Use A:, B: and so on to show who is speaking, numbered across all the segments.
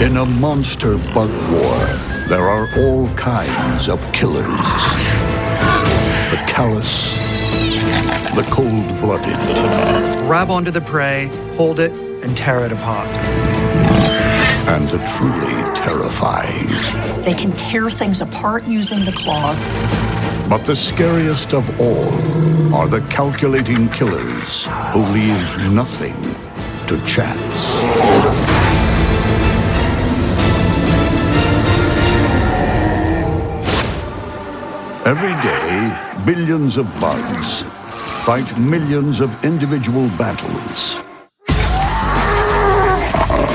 A: In a monster bug war, there are all kinds of killers. The callous, the cold-blooded.
B: Grab onto the prey, hold it, and tear it apart.
A: And the truly terrifying.
C: They can tear things apart using the claws.
A: But the scariest of all are the calculating killers who leave nothing to chance. Every day, billions of bugs fight millions of individual battles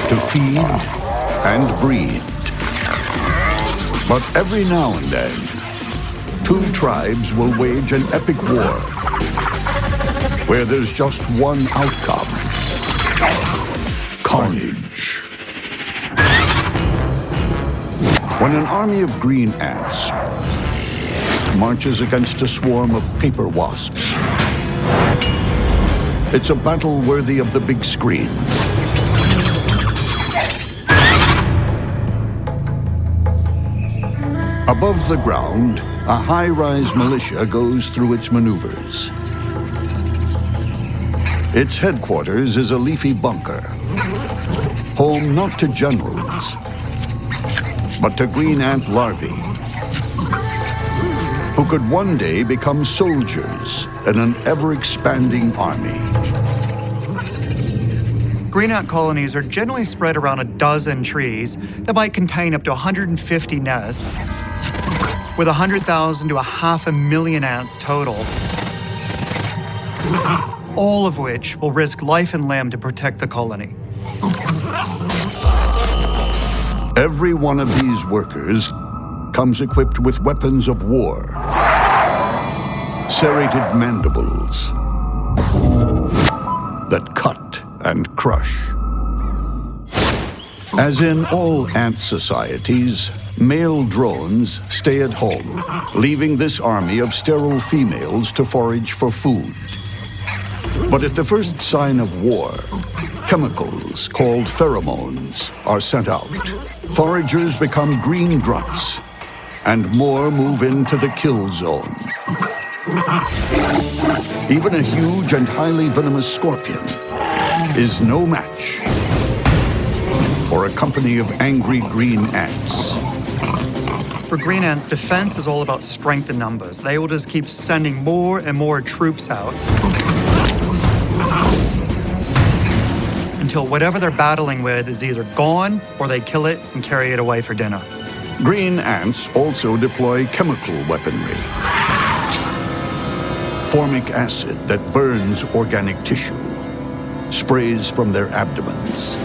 A: to feed and breed. But every now and then, two tribes will wage an epic war where there's just one outcome: carnage. When an army of green ants marches against a swarm of paper wasps, it's a battle worthy of the big screen. Above the ground, a high-rise militia goes through its maneuvers. Its headquarters is a leafy bunker, home not to generals, but to green ant larvae, who could one day become soldiers in an ever-expanding army.
B: Green ant colonies are generally spread around a dozen trees that might contain up to 150 nests, with 100,000 to 500,000 ants total, all of which will risk life and limb to protect the colony.
A: Every one of these workers comes equipped with weapons of war, serrated mandibles that cut and crush. As in all ant societies, male drones stay at home, leaving this army of sterile females to forage for food. But at the first sign of war, chemicals called pheromones are sent out. Foragers become green grunts, and more move into the kill zone. Even a huge and highly venomous scorpion is no match for a company of angry green ants.
B: For green ants, defense is all about strength in numbers. They will just keep sending more and more troops out until whatever they're battling with is either gone or they kill it and carry it away for dinner.
A: Green ants also deploy chemical weaponry. Formic acid that burns organic tissue sprays from their abdomens.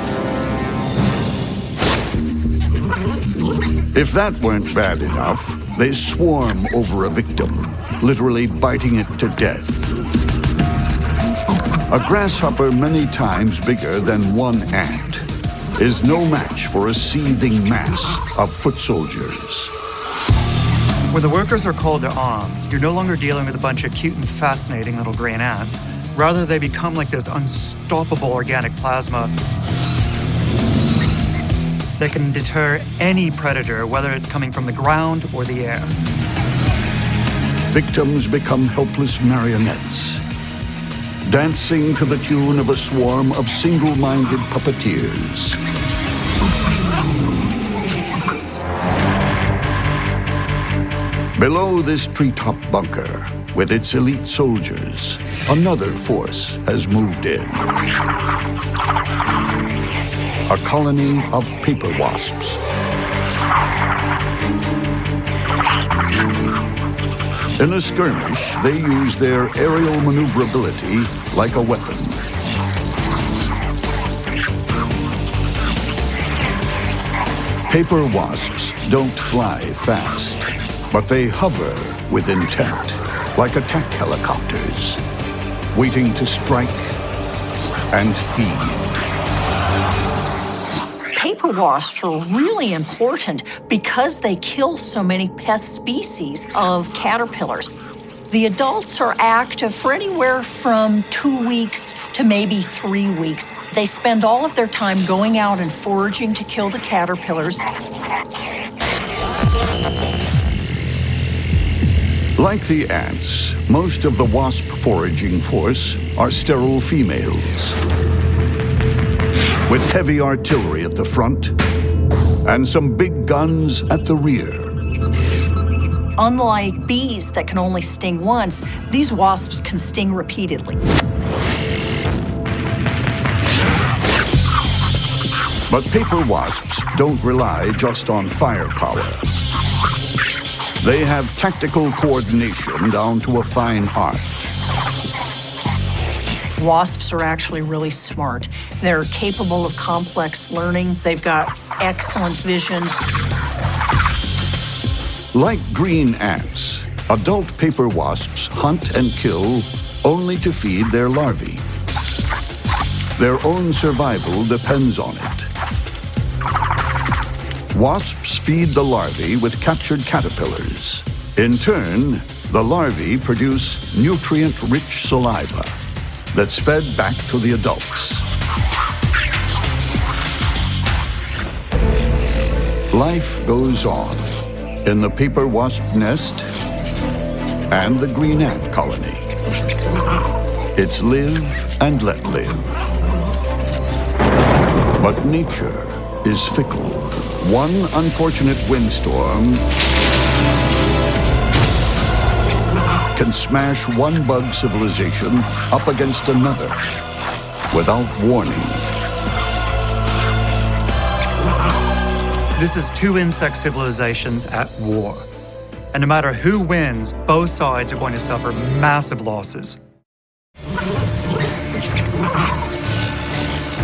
A: If that weren't bad enough, they swarm over a victim, literally biting it to death. A grasshopper many times bigger than one ant is no match for a seething mass of foot soldiers.
B: When the workers are called to arms, you're no longer dealing with a bunch of cute and fascinating little green ants. Rather, they become like this unstoppable organic plasma that can deter any predator, whether it's coming from the ground or the air.
A: Victims become helpless marionettes, dancing to the tune of a swarm of single-minded puppeteers. Below this treetop bunker, with its elite soldiers, another force has moved in. A colony of paper wasps. In a skirmish, they use their aerial maneuverability like a weapon. Paper wasps don't fly fast, but they hover with intent, like attack helicopters, waiting to strike and feed.
C: Paper wasps are really important because they kill so many pest species of caterpillars. The adults are active for anywhere from 2 weeks to maybe 3 weeks. They spend all of their time going out and foraging to kill the caterpillars.
A: Like the ants, most of the wasp foraging force are sterile females, with heavy artillery at the front and some big guns at the rear.
C: Unlike bees that can only sting once, these wasps can sting repeatedly.
A: But paper wasps don't rely just on firepower. They have tactical coordination down to a fine art.
C: Wasps are actually really smart. They're capable of complex learning. They've got excellent vision.
A: Like green ants, adult paper wasps hunt and kill only to feed their larvae. Their own survival depends on it. Wasps feed the larvae with captured caterpillars. In turn, the larvae produce nutrient-rich saliva that's fed back to the adults. Life goes on in the paper wasp nest and the green ant colony. It's live and let live. But nature is fickle. One unfortunate windstorm can smash one bug civilization up against another without warning.
B: This is two insect civilizations at war. And no matter who wins, both sides are going to suffer massive losses.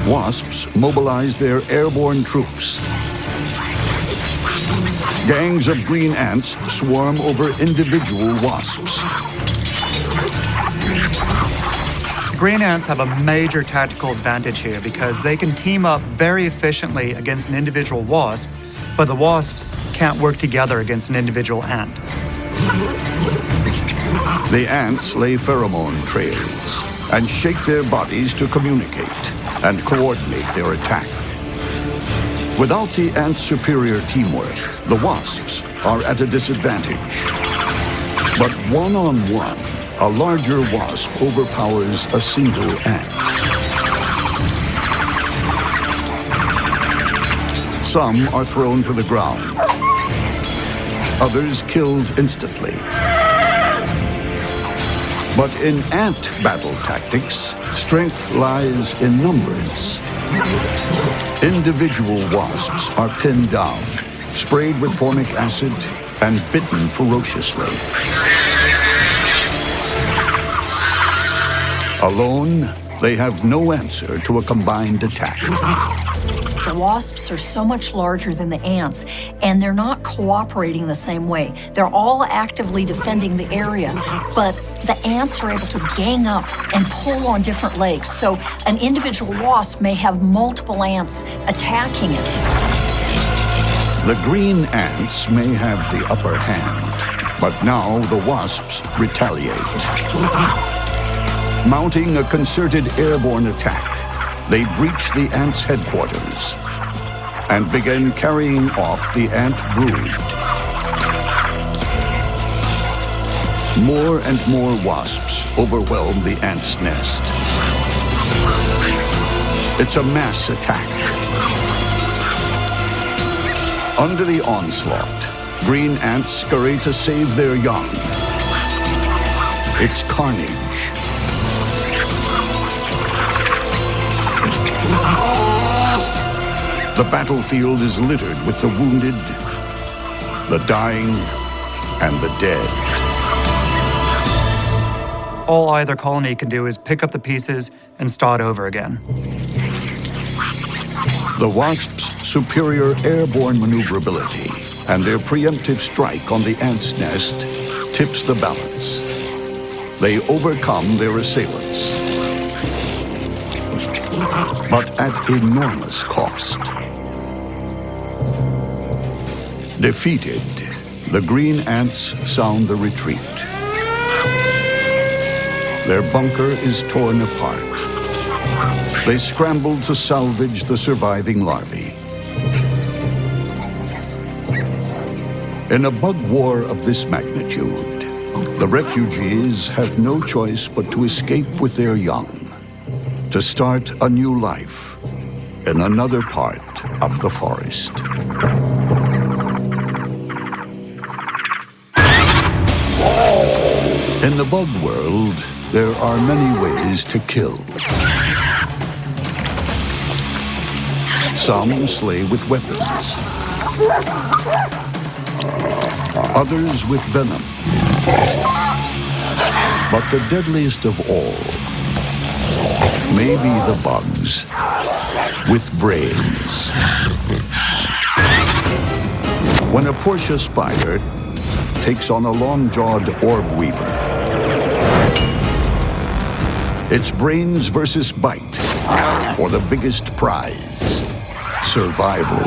A: Wasps mobilize their airborne troops. Gangs of green ants swarm over individual wasps.
B: Green ants have a major tactical advantage here because they can team up very efficiently against an individual wasp, but the wasps can't work together against an individual ant.
A: The ants lay pheromone trails and shake their bodies to communicate and coordinate their attack. Without the ants' superior teamwork, the wasps are at a disadvantage. But one-on-one, a larger wasp overpowers a single ant. Some are thrown to the ground, others killed instantly. But in ant battle tactics, strength lies in numbers. Individual wasps are pinned down, sprayed with formic acid, and bitten ferociously. Alone, they have no answer to a combined attack.
C: The wasps are so much larger than the ants, and they're not cooperating the same way. They're all actively defending the area, but the ants are able to gang up and pull on different legs, so an individual wasp may have multiple ants attacking it.
A: The green ants may have the upper hand, but now the wasps retaliate. Mounting a concerted airborne attack, they breach the ants' headquarters and begin carrying off the ant brood. More and more wasps overwhelm the ant's nest. It's a mass attack. Under the onslaught, green ants scurry to save their young. It's carnage. The battlefield is littered with the wounded, the dying, and the dead.
B: All either colony can do is pick up the pieces and start over again.
A: The wasps' superior airborne maneuverability and their preemptive strike on the ant's nest tips the balance. They overcome their assailants, but at enormous cost. Defeated, the green ants sound the retreat. Their bunker is torn apart. They scramble to salvage the surviving larvae. In a bug war of this magnitude, the refugees have no choice but to escape with their young, to start a new life in another part of the forest. In the bug world, there are many ways to kill. Some slay with weapons. Others with venom. But the deadliest of all may be the bugs with brains. When a Portia spider takes on a long-jawed orb weaver, it's brains versus bite for the biggest prize, survival.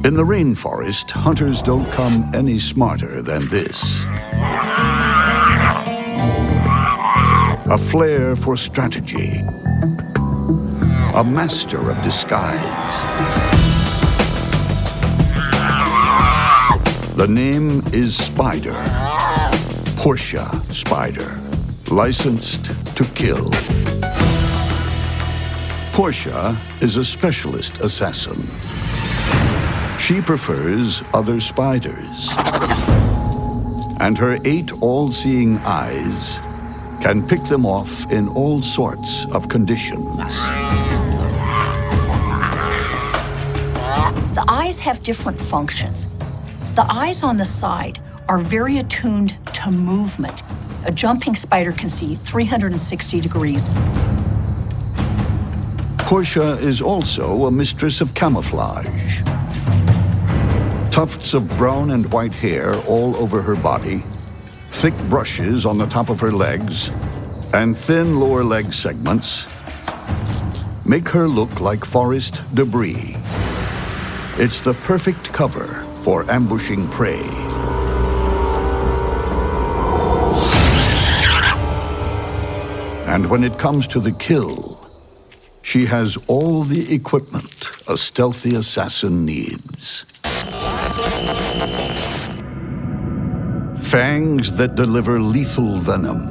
A: In the rainforest, hunters don't come any smarter than this. A flair for strategy. A master of disguise. The name is Spider. Portia Spider. Licensed to kill. Portia is a specialist assassin. She prefers other spiders. And her 8 all-seeing eyes can pick them off in all sorts of conditions.
C: The eyes have different functions. The eyes on the side are very attuned to movement. A jumping spider can see 360 degrees.
A: Portia is also a mistress of camouflage. Tufts of brown and white hair all over her body, thick brushes on the top of her legs, and thin lower leg segments make her look like forest debris. It's the perfect cover for ambushing prey. And when it comes to the kill, she has all the equipment a stealthy assassin needs. Fangs that deliver lethal venom,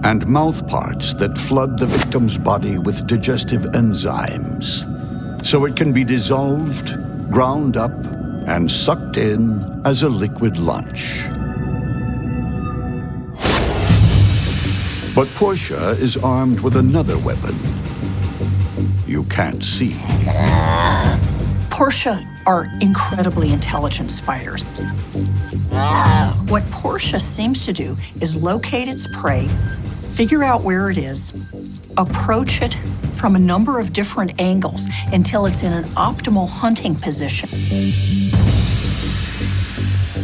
A: and mouth parts that flood the victim's body with digestive enzymes, so it can be dissolved, ground up, and sucked in as a liquid lunch. But Portia is armed with another weapon you can't see.
C: Portia are incredibly intelligent spiders. What Portia seems to do is locate its prey, figure out where it is, approach it from a number of different angles until it's in an optimal hunting position.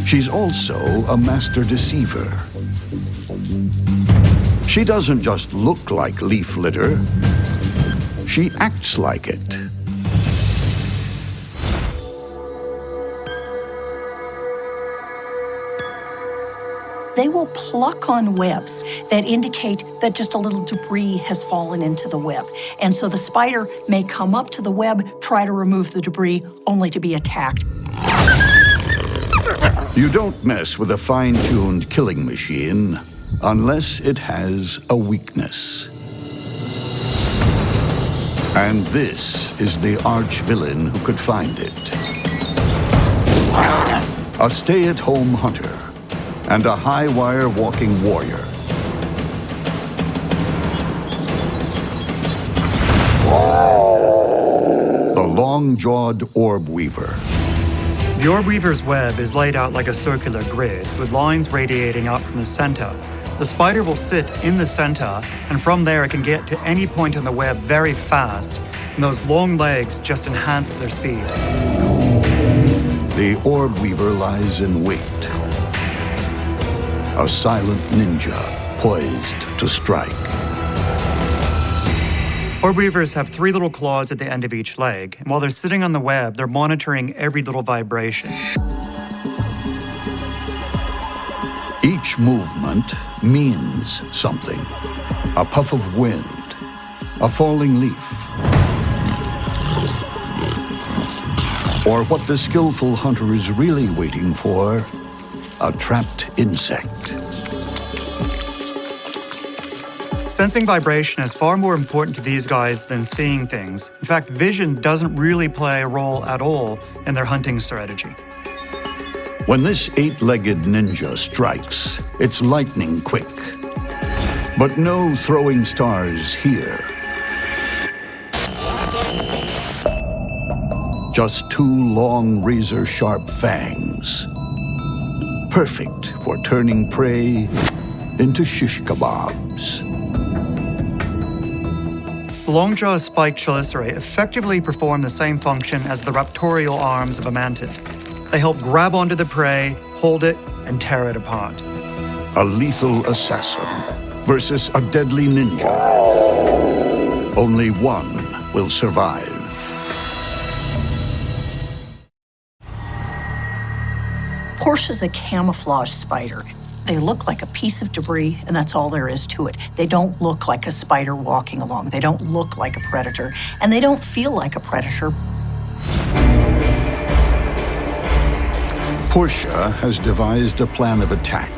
A: She's also a master deceiver. She doesn't just look like leaf litter, she acts like it.
C: They will pluck on webs that indicate that just a little debris has fallen into the web. And so the spider may come up to the web, try to remove the debris, only to be attacked.
A: You don't mess with a fine-tuned killing machine unless it has a weakness. And this is the arch-villain who could find it. A stay-at-home hunter and a high-wire walking warrior. The long-jawed orb weaver.
B: The orb weaver's web is laid out like a circular grid with lines radiating out from the center. The spider will sit in the center, and from there it can get to any point on the web very fast, and those long legs just enhance their speed.
A: The orb weaver lies in wait. A silent ninja poised to strike.
B: Orb weavers have 3 little claws at the end of each leg, and while they're sitting on the web, they're monitoring every little vibration.
A: Each movement means something. A puff of wind, a falling leaf, or what the skillful hunter is really waiting for, a trapped insect.
B: Sensing vibration is far more important to these guys than seeing things. In fact, vision doesn't really play a role at all in their hunting strategy.
A: When this eight-legged ninja strikes, it's lightning quick. But no throwing stars here. Just two long razor-sharp fangs. Perfect for turning prey into shish kebabs.
B: The Longjaw's spiked chelicerae effectively perform the same function as the raptorial arms of a mantid. They help grab onto the prey, hold it, and tear it apart.
A: A lethal assassin versus a deadly ninja. Only one will survive.
C: Portia's a camouflage spider. They look like a piece of debris, and that's all there is to it. They don't look like a spider walking along. They don't look like a predator, and they don't feel like a predator.
A: Portia has devised a plan of attack.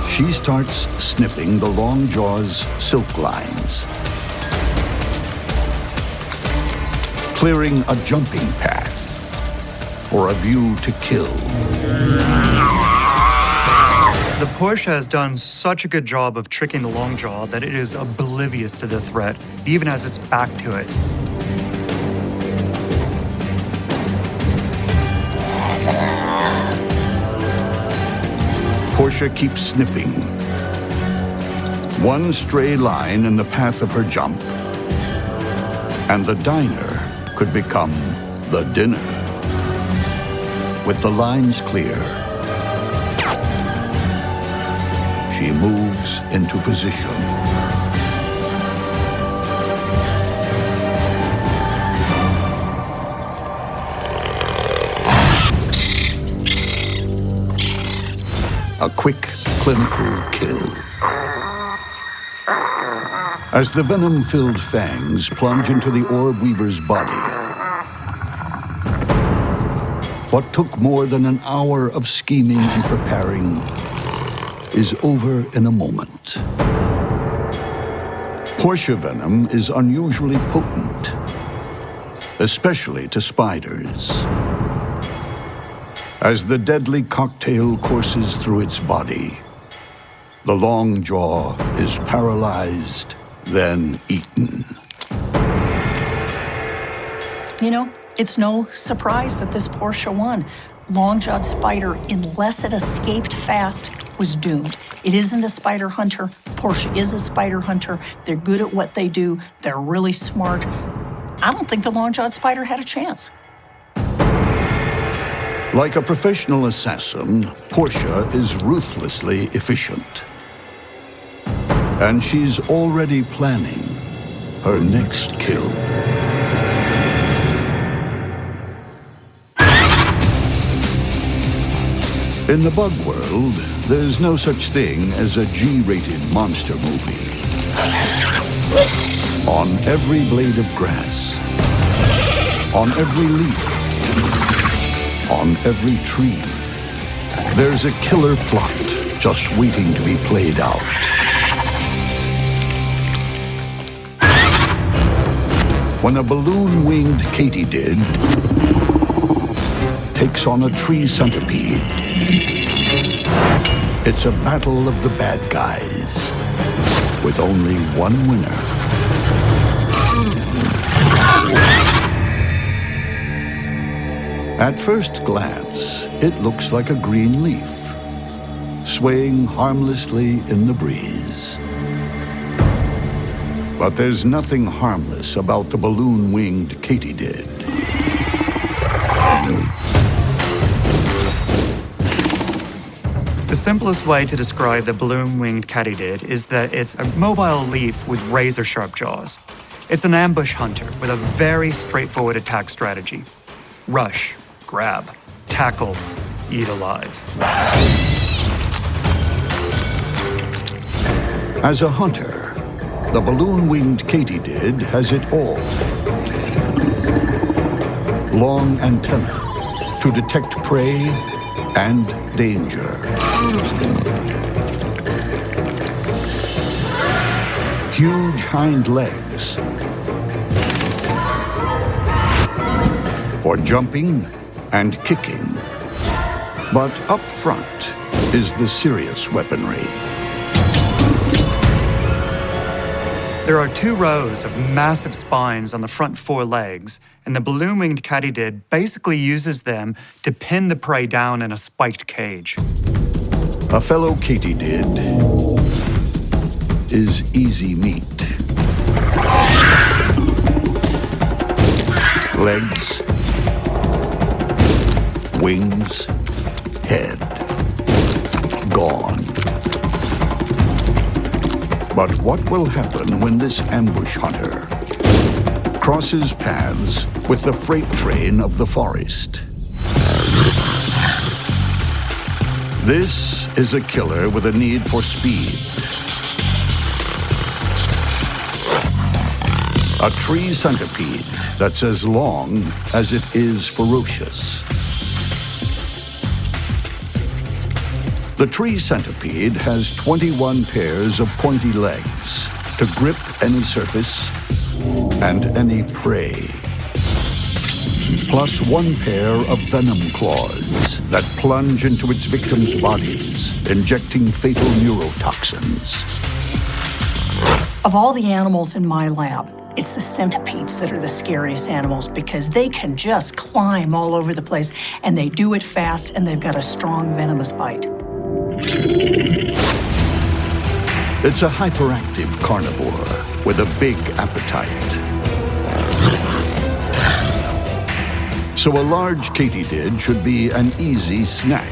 A: She starts snipping the Longjaw's silk lines, clearing a jumping path for a view to kill.
B: The Portia has done such a good job of tricking the Longjaw that it is oblivious to the threat, even as its back to it.
A: Portia keeps snipping. One stray line in the path of her jump, and the diner could become the dinner. With the lines clear, she moves into position. A quick, clinical kill. As the venom-filled fangs plunge into the orb weaver's body, what took more than an hour of scheming and preparing is over in a moment. Portia venom is unusually potent, especially to spiders. As the deadly cocktail courses through its body, the Longjaw is paralyzed, then eaten.
C: You know, it's no surprise that this Portia won. Long-jawed spider, unless it escaped fast, was doomed. It isn't a spider hunter. Portia is a spider hunter. They're good at what they do. They're really smart. I don't think the long-jawed spider had a chance.
A: Like a professional assassin, Portia is ruthlessly efficient. And she's already planning her next kill. In the bug world, there's no such thing as a G-rated monster movie. On every blade of grass, on every leaf, on every tree, there's a killer plot just waiting to be played out. When a balloon-winged katydid takes on a tree centipede, it's a battle of the bad guys, with only one winner. At first glance, it looks like a green leaf, swaying harmlessly in the breeze. But there's nothing harmless about the balloon-winged katydid.
B: The simplest way to describe the balloon-winged katydid is that it's a mobile leaf with razor-sharp jaws. It's an ambush hunter with a very straightforward attack strategy. Rush, grab, tackle, eat alive.
A: As a hunter, the balloon-winged katydid has it all. Long antennae to detect prey and danger. Huge hind legs for jumping and kicking. But up front is the serious weaponry.
B: There are 2 rows of massive spines on the front 4 legs, and the balloon-winged katydid basically uses them to pin the prey down in a spiked cage.
A: A fellow katydid is easy meat. Legs, wings, head, gone. But what will happen when this ambush hunter crosses paths with the freight train of the forest? This is a killer with a need for speed. A tree centipede that's as long as it is ferocious. The tree centipede has 21 pairs of pointy legs to grip any surface and any prey. Plus 1 pair of venom claws that plunge into its victims' bodies, injecting fatal neurotoxins.
C: Of all the animals in my lab, it's the centipedes that are the scariest animals because they can just climb all over the place, and they do it fast, and they've got a strong venomous bite.
A: It's a hyperactive carnivore with a big appetite. So a large katydid should be an easy snack,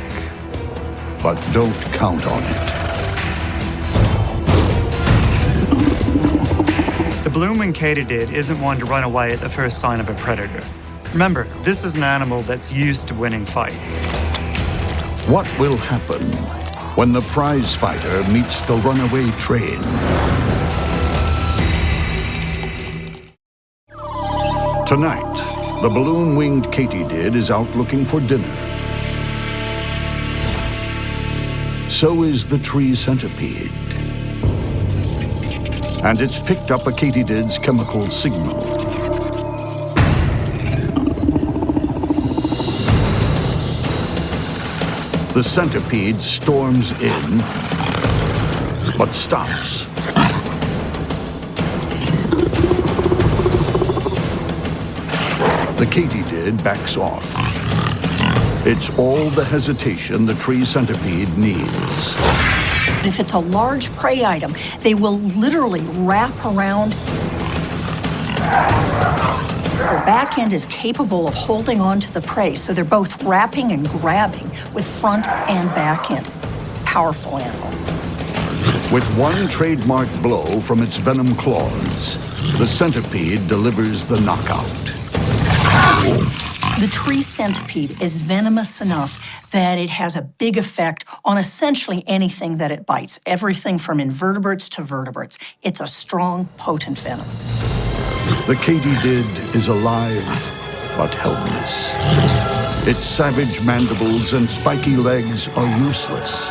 A: but don't count on it.
B: The balloon-winged katydid isn't one to run away at the first sign of a predator. Remember, this is an animal that's used to winning fights.
A: What will happen when the prize fighter meets the runaway train? Tonight, the balloon-winged katydid is out looking for dinner. So is the tree centipede. And it's picked up a katydid's chemical signal. The centipede storms in, but stops. The katydid backs off. It's all the hesitation the tree centipede needs.
C: If it's a large prey item, they will literally wrap around. Their back end is capable of holding on to the prey, so they're both wrapping and grabbing with front and back end. Powerful animal.
A: With one trademark blow from its venom claws, the centipede delivers the knockout.
C: The tree centipede is venomous enough that it has a big effect on essentially anything that it bites, everything from invertebrates to vertebrates. It's a strong, potent venom.
A: The katydid is alive, but helpless. Its savage mandibles and spiky legs are useless.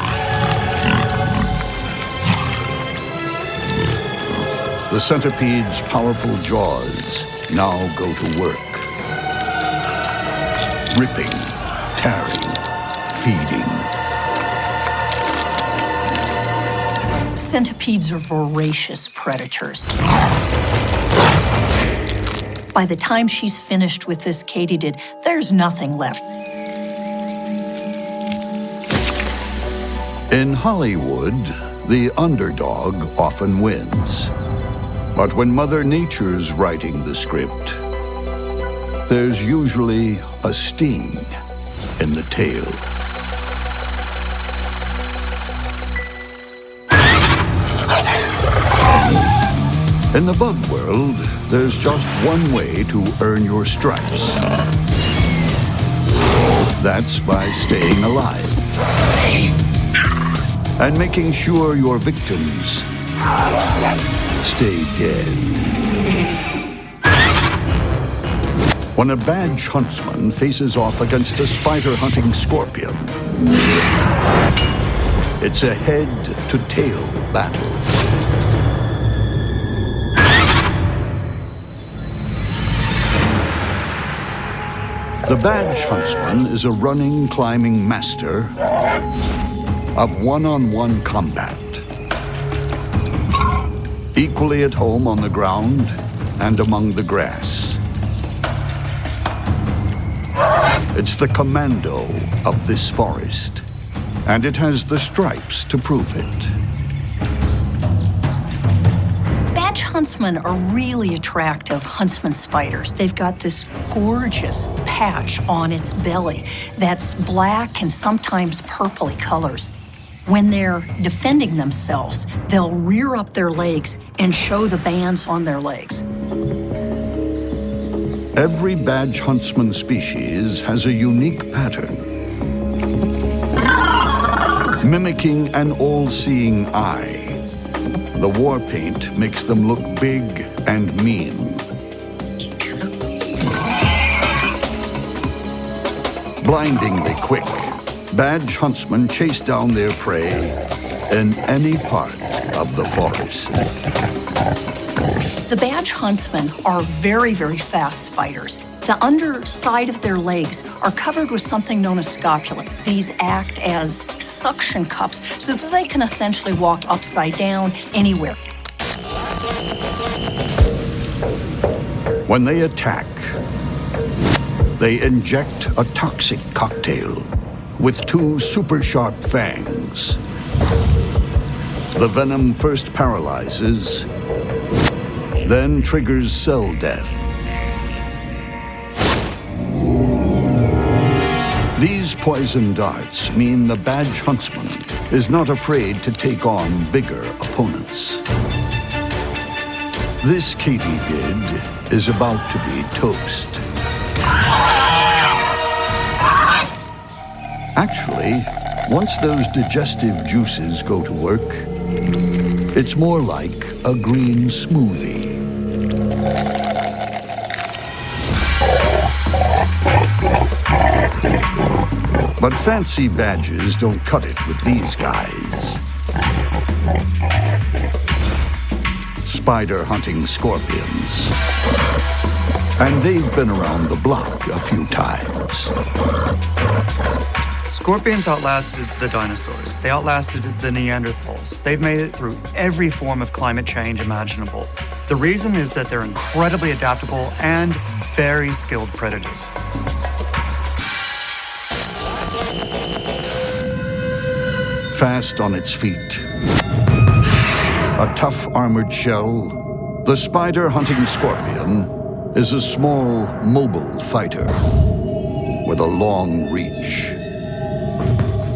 A: The centipede's powerful jaws now go to work. Ripping, tearing, feeding.
C: Centipedes are voracious predators. By the time she's finished with this katydid, there's nothing left.
A: In Hollywood, the underdog often wins. But when Mother Nature's writing the script, there's usually a sting in the tail. In the bug world, there's just one way to earn your stripes. That's by staying alive and making sure your victims stay dead. When a badge huntsman faces off against a spider-hunting scorpion, it's a head-to-tail battle. The badge huntsman is a running, climbing master of one-on-one combat. Equally at home on the ground and among the grass. It's the commando of this forest, and it has the stripes to prove it.
C: Badge huntsmen are really attractive huntsman spiders. They've got this gorgeous patch on its belly that's black and sometimes purpley colors. When they're defending themselves, they'll rear up their legs and show the bands on their legs.
A: Every badge huntsman species has a unique pattern, mimicking an all-seeing eye. The war paint makes them look big and mean. Blindingly quick, badge huntsmen chase down their prey in any part of the forest.
C: The badge huntsmen are very, very fast spiders. The underside of their legs are covered with something known as scopula. These act as suction cups so that they can essentially walk upside down anywhere.
A: When they attack, they inject a toxic cocktail with 2 super sharp fangs. The venom first paralyzes, then triggers cell death. These poison darts mean the badge huntsman is not afraid to take on bigger opponents. This katydid is about to be toast. Actually, once those digestive juices go to work, it's more like a green smoothie. But fancy badges don't cut it with these guys. Spider hunting scorpions. And they've been around the block a few times.
B: Scorpions outlasted the dinosaurs. They outlasted the Neanderthals. They've made it through every form of climate change imaginable. The reason is that they're incredibly adaptable and very skilled predators.
A: Fast on its feet, a tough armored shell, the spider-hunting scorpion is a small, mobile fighter with a long reach.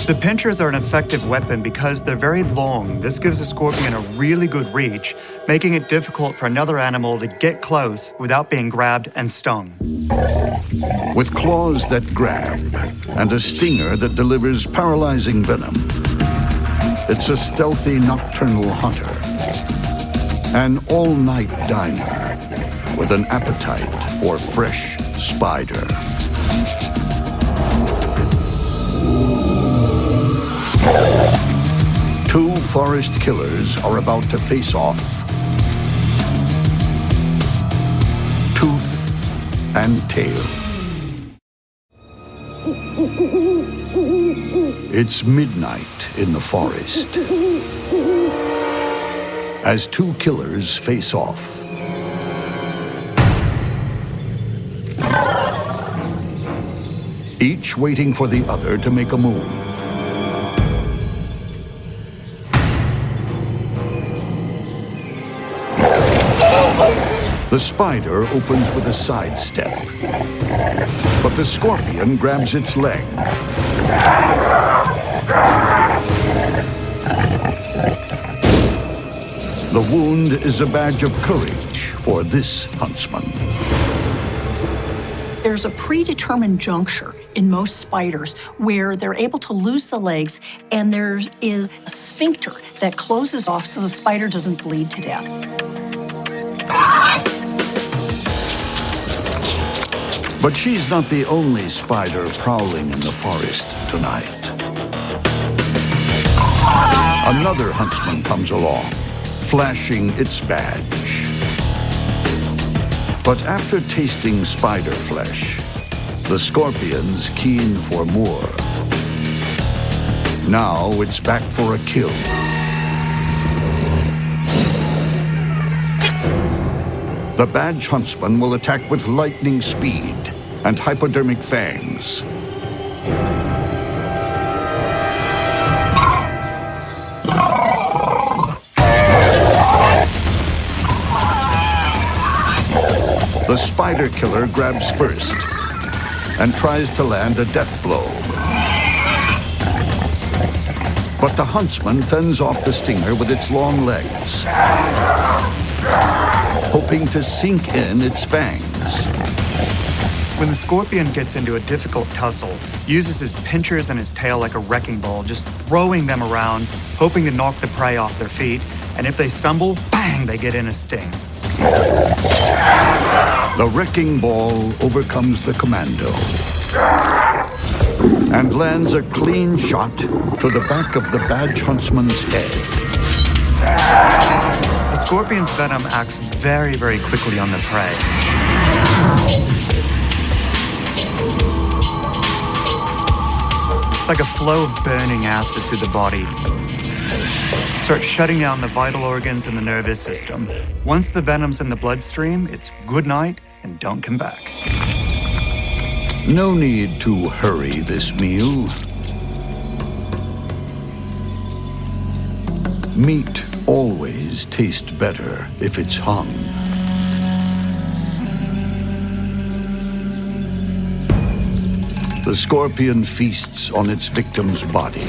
B: The pinchers are an effective weapon because they're very long. This gives the scorpion a really good reach, making it difficult for another animal to get close without being grabbed and stung.
A: With claws that grab and a stinger that delivers paralyzing venom, it's a stealthy nocturnal hunter, an all-night diner with an appetite for fresh spider. Two forest killers are about to face off. Tooth and tail. It's midnight in the forest as two killers face off. Each waiting for the other to make a move. The spider opens with a sidestep, but the scorpion grabs its leg. The wound is a badge of courage for this huntsman.
C: There's a predetermined juncture in most spiders where they're able to lose the legs and there is a sphincter that closes off so the spider doesn't bleed to death.
A: But she's not the only spider prowling in the forest tonight. Another huntsman comes along, flashing its badge. But after tasting spider flesh, the scorpion's keen for more. Now it's back for a kill. The badge huntsman will attack with lightning speed and hypodermic fangs. The spider killer grabs first and tries to land a death blow. But the huntsman fends off the stinger with its long legs, hoping to sink in its fangs.
B: When the scorpion gets into a difficult tussle, uses his pincers and his tail like a wrecking ball, just throwing them around, hoping to knock the prey off their feet, and if they stumble, bang, they get in a sting.
A: The wrecking ball overcomes the commando and lands a clean shot to the back of the badge huntsman's head.
B: The scorpion's venom acts very, very quickly on the prey. It's like a flow of burning acid through the body. Starts shutting down the vital organs and the nervous system. Once the venom's in the bloodstream, it's good night and don't come back.
A: No need to hurry this meal. Meat always tastes better if it's hung. The scorpion feasts on its victim's body.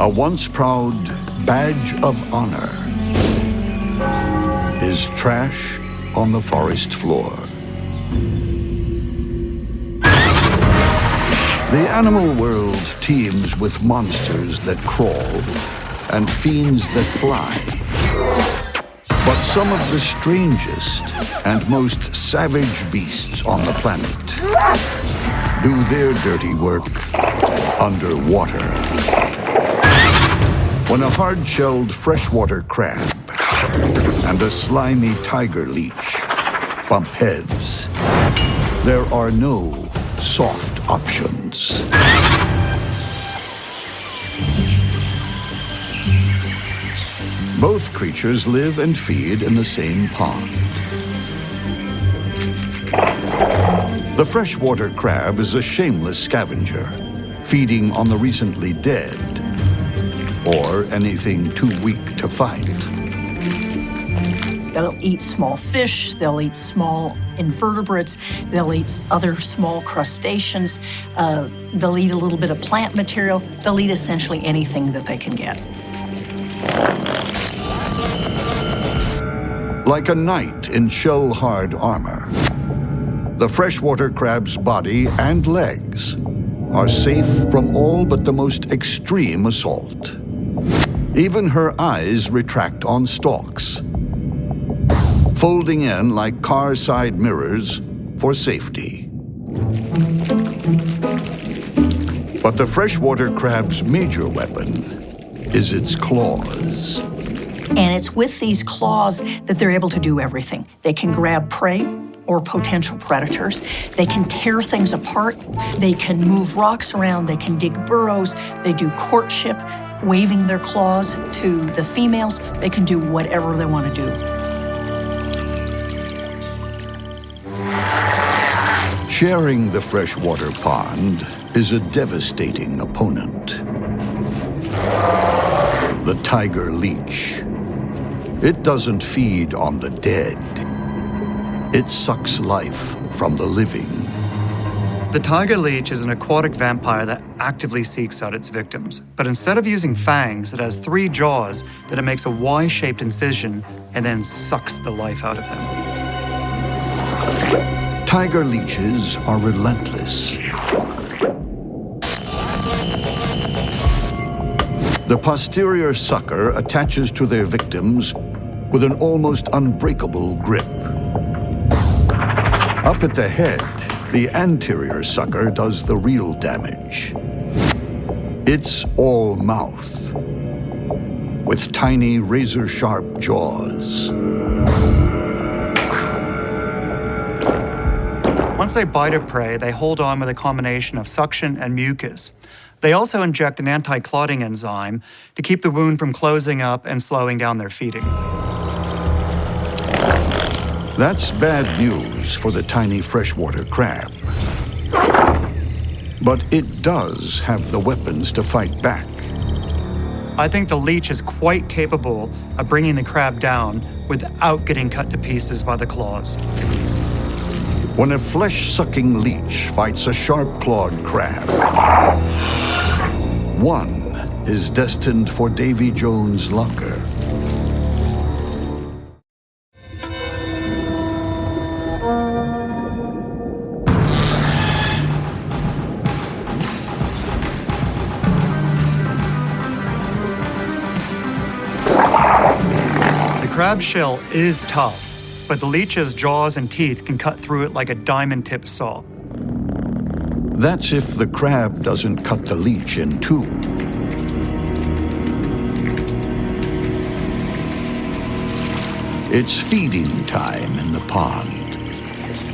A: A once proud badge of honor is trash on the forest floor. The animal world teems with monsters that crawl and fiends that fly. But some of the strangest and most savage beasts on the planet do their dirty work underwater. When a hard-shelled freshwater crab and a slimy tiger leech bump heads, there are no soft options. Both creatures live and feed in the same pond. The freshwater crab is a shameless scavenger, feeding on the recently dead or anything too weak to fight.
C: They'll eat small fish, they'll eat small invertebrates, they'll eat other small crustaceans, they'll eat a little bit of plant material, they'll eat essentially anything that they can get.
A: Like a knight in shell-hard armor, the freshwater crab's body and legs are safe from all but the most extreme assault. Even her eyes retract on stalks, folding in like car side mirrors for safety. But the freshwater crab's major weapon is its claws.
C: And it's with these claws that they're able to do everything. They can grab prey or potential predators. They can tear things apart. They can move rocks around. They can dig burrows. They do courtship, waving their claws to the females. They can do whatever they want to do.
A: Sharing the freshwater pond is a devastating opponent. The tiger leech. It doesn't feed on the dead. It sucks life from the living.
B: The tiger leech is an aquatic vampire that actively seeks out its victims. But instead of using fangs, it has 3 jaws that it makes a Y-shaped incision and then sucks the life out of him.
A: Tiger leeches are relentless. The posterior sucker attaches to their victims with an almost unbreakable grip. Up at the head, the anterior sucker does the real damage. It's all mouth, with tiny razor-sharp jaws.
B: Once they bite a prey, they hold on with a combination of suction and mucus. They also inject an anti-clotting enzyme to keep the wound from closing up and slowing down their feeding.
A: That's bad news for the tiny freshwater crab. But it does have the weapons to fight back.
B: I think the leech is quite capable of bringing the crab down without getting cut to pieces by the claws.
A: When a flesh-sucking leech fights a sharp-clawed crab, one is destined for Davy Jones' locker.
B: The crab shell is tough, but the leech's jaws and teeth can cut through it like a diamond-tipped saw.
A: That's if the crab doesn't cut the leech in two. It's feeding time in the pond,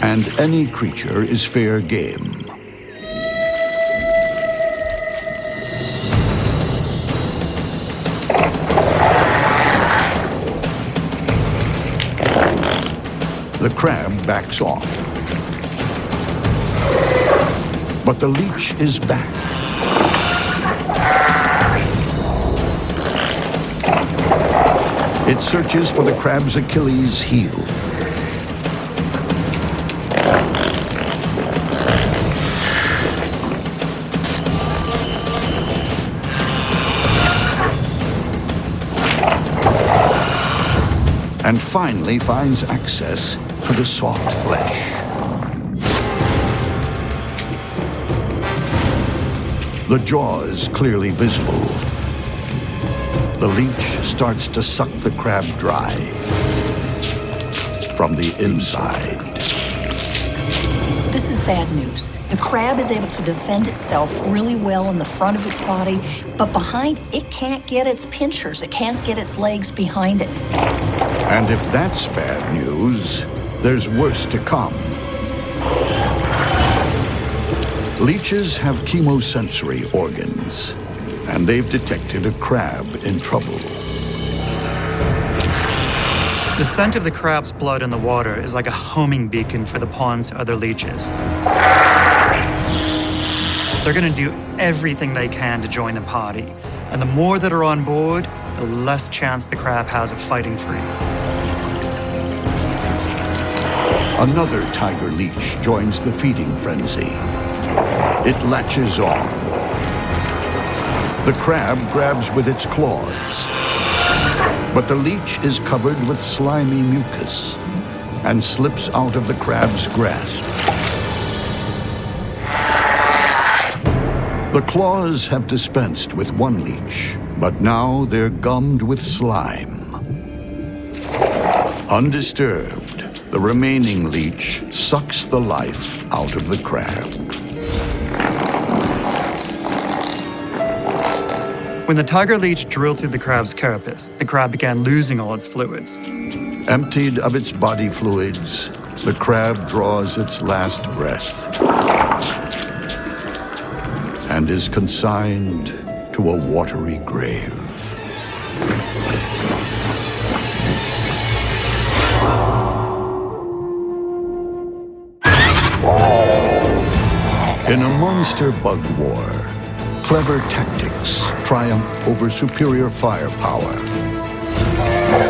A: and any creature is fair game. The crab backs off. But the leech is back. It searches for the crab's Achilles heel. And finally finds access to the soft flesh. The jaw is clearly visible. The leech starts to suck the crab dry from the inside.
C: This is bad news. The crab is able to defend itself really well in the front of its body, but behind, it can't get its pinchers. It can't get its legs behind it.
A: And if that's bad news, there's worse to come. Leeches have chemosensory organs, and they've detected a crab in trouble.
B: The scent of the crab's blood in the water is like a homing beacon for the pond's other leeches. They're going to do everything they can to join the party, and the more that are on board, the less chance the crab has of fighting free.
A: Another tiger leech joins the feeding frenzy. It latches on. The crab grabs with its claws, but the leech is covered with slimy mucus and slips out of the crab's grasp. The claws have dispensed with one leech, but now they're gummed with slime. Undisturbed, the remaining leech sucks the life out of the crab.
B: When the tiger leech drilled through the crab's carapace, the crab began losing all its fluids.
A: Emptied of its body fluids, the crab draws its last breath and is consigned to a watery grave. In a monster bug war, clever tactics triumph over superior firepower.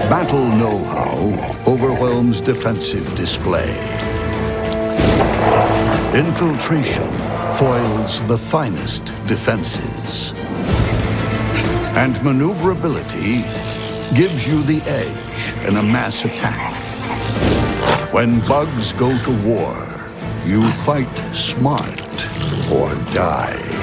A: Battle know-how overwhelms defensive display. Infiltration foils the finest defenses. And maneuverability gives you the edge in a mass attack. When bugs go to war, you fight smart or die.